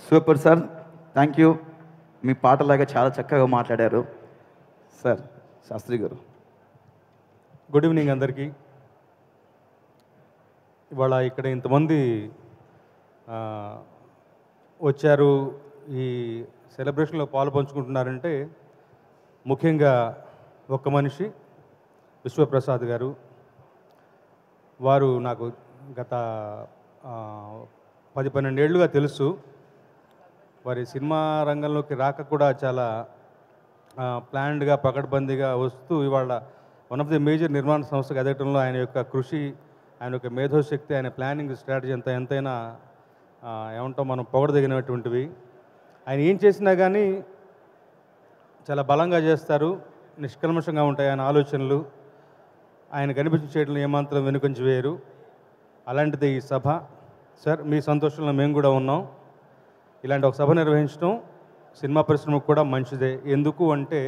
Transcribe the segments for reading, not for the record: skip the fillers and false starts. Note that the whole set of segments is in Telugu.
Super sir, thank you. మీ పాటలాగా చాలా చక్కగా మాట్లాడారు సార్. శాస్త్రి గారు, గుడ్ ఈవినింగ్ అందరికీ. ఇవాళ ఇక్కడ ఇంతమంది ఆ, వచ్చారు, ఈ సెలబ్రేషన్లో పాలు పంచుకుంటున్నారంటే ముఖ్యంగా ఒక్క మనిషి విశ్వప్రసాద్ గారు. వారు నాకు గత 10-12 ఏళ్ళుగా తెలుసు. వారి సినిమా రంగంలోకి రాక కూడా చాలా ప్లాన్డ్గా పకడ్బందీగా వస్తూ ఇవాళ వన్ ఆఫ్ ది మేజర్ నిర్మాణ సంస్థకు ఎదగటంలో ఆయన యొక్క కృషి, ఆయన యొక్క మేధోశక్తి, ఆయన ప్లానింగ్ స్ట్రాటజీ ఎంతైనా ఏమంటాం మనం పొగడదగినటువంటివి. ఆయన ఏం చేసినా కానీ చాలా బలంగా చేస్తారు, నిష్కల్మషంగా ఉంటాయి ఆయన ఆలోచనలు. ఆయన కనిపించిన చేయడంలో ఏమాత్రం వెనుకంచి వేయరు. అలాంటిది ఈ సభ. సార్, మీ సంతోషంలో మేము కూడా ఉన్నాం. ఇలాంటి ఒక సభ నిర్వహించడం సినిమా పరిశ్రమకు కూడా మంచిదే. ఎందుకు అంటే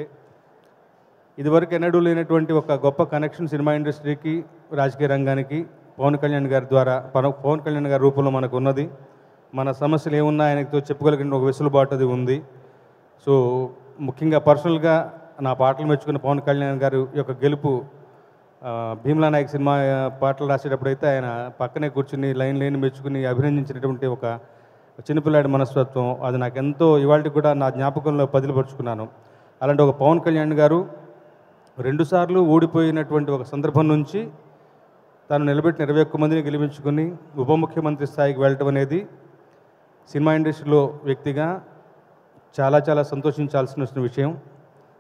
ఇదివరకు ఎన్నడూ లేనటువంటి ఒక గొప్ప కనెక్షన్ సినిమా ఇండస్ట్రీకి, రాజకీయ రంగానికి పవన్ కళ్యాణ్ గారి ద్వారా, పవన్ కళ్యాణ్ గారి రూపంలో మనకు ఉన్నది. మన సమస్యలు ఏమున్నా ఆయనతో చెప్పుకోగలిగిన ఒక వెసులుబాటు అది ఉంది. సో ముఖ్యంగా పర్సనల్గా నా పాటలు మెచ్చుకున్న పవన్ కళ్యాణ్ గారు యొక్క గెలుపు, భీమ్లా నాయక్ సినిమా పాటలు రాసేటప్పుడు అయితే ఆయన పక్కనే కూర్చుని లైన్ మెచ్చుకుని అభినందించినటువంటి ఒక చిన్నపిల్లాడి మనస్తత్వం, అది నాకు ఎంతో ఇవాళకి కూడా నా జ్ఞాపకంలో పదిలపరుచుకున్నాను. అలాంటి ఒక పవన్ కళ్యాణ్ గారు 2 సార్లు ఓడిపోయినటువంటి ఒక సందర్భం నుంచి తాను నిలబెట్టిన 21 మందిని గెలిపించుకుని ఉప ముఖ్యమంత్రి స్థాయికి వెళ్ళటం అనేది సినిమా ఇండస్ట్రీలో వ్యక్తిగా చాలా చాలా సంతోషించాల్సిన విషయం.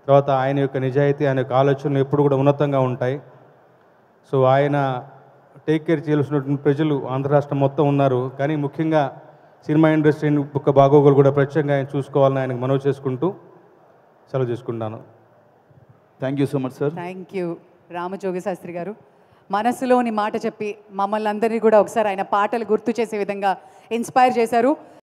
తర్వాత ఆయన యొక్క నిజాయితీ, ఆయన యొక్క ఆలోచనలు ఎప్పుడు కూడా ఉన్నతంగా ఉంటాయి. సో ఆయన టేక్ కేర్ చేయాల్సినటువంటి ప్రజలు ఆంధ్ర రాష్ట్రం మొత్తం ఉన్నారు. కానీ ముఖ్యంగా సినిమా ఇండస్ట్రీ యొక్క బాగోగులు కూడా ప్రత్యేకంగా ఆయన చూసుకోవాలని ఆయనకు మనవి చేసుకుంటూ సెలవు చేసుకుంటాను. Thank you so much sir. Thank you Ramajogi Sastri గారు. మనసులోని మాట చెప్పి మమ్మల్ని అందరినీ కూడా ఒకసారి ఆయన పాటలు గుర్తు చేసే విధంగా ఇన్స్పైర్ చేశారు.